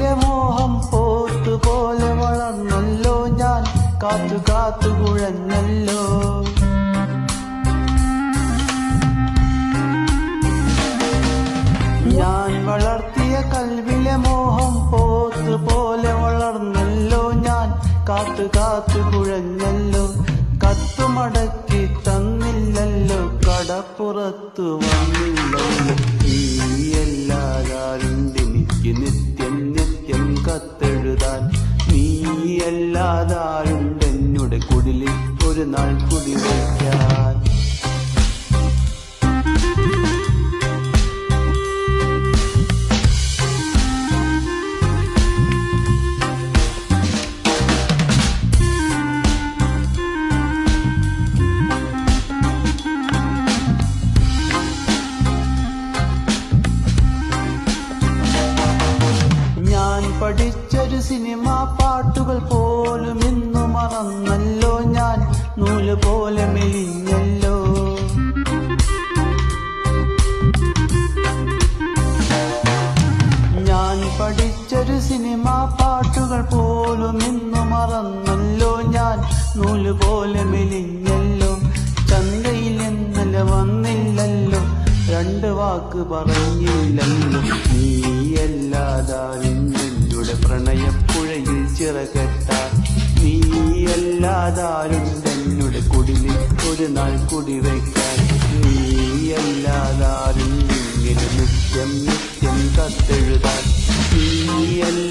കൽവിലെ മോഹം പോത്തുപോലെ വളർന്നല്ലോ ഞാൻ കാത്തു കാത്തു കുഴഞ്ഞല്ലോ ഞാൻ വളർത്തിയ കൽവിലെ മോഹം പോത്തുപോലെ വളർന്നല്ലോ ഞാൻ കാത്തു കാത്തു കുഴഞ്ഞല്ലോ കത്തുമടക്കി തന്നില്ലല്ലോ കടപ്പുറത്തു വന്നില്ലല്ലോ നീയല്ലാതാരുണ്ടെനിക്ക് നിത്യം നിത്യം കത്തെഴുതാൻ നീയല്ലാതാരുണ്ടെന്നുടെ കുടിലിൽ ഒരു നാൾ കുടിവയ്ക്കാൻ പഠിച്ചൊരു സിനിമ പാട്ടുകൾ പോലും ഇന്നു മറന്നല്ലോ ഞാൻ നൂല് പോലെ മെലിഞ്ഞല്ലോ ഞാൻ പഠിച്ചൊരു സിനിമ പാട്ടുകൾ പോലും ഇന്നു മറന്നല്ലോ ഞാൻ നൂല് പോലെ മെലിഞ്ഞല്ലോ ചന്തയിൽ ഇന്നലെ വന്നില്ലല്ലോ രണ്ട് വാക്ക് പറഞ്ഞില്ലല്ലോ നീയല്ലാതാരുണ്ടെന്നുടെ പ്രണയപ്പുഴയിൽ ചിറകെട്ടാൻ നീയല്ലാതാരുണ്ടെന്നുടെ കുടിലിൽ ഒരു നാൾ കുടിവയ്ക്കാൻ നീയല്ലാതാരുണ്ടെങ്കിലും നിത്യം നിത്യം കത്തെഴുതാൻ നീയല്ല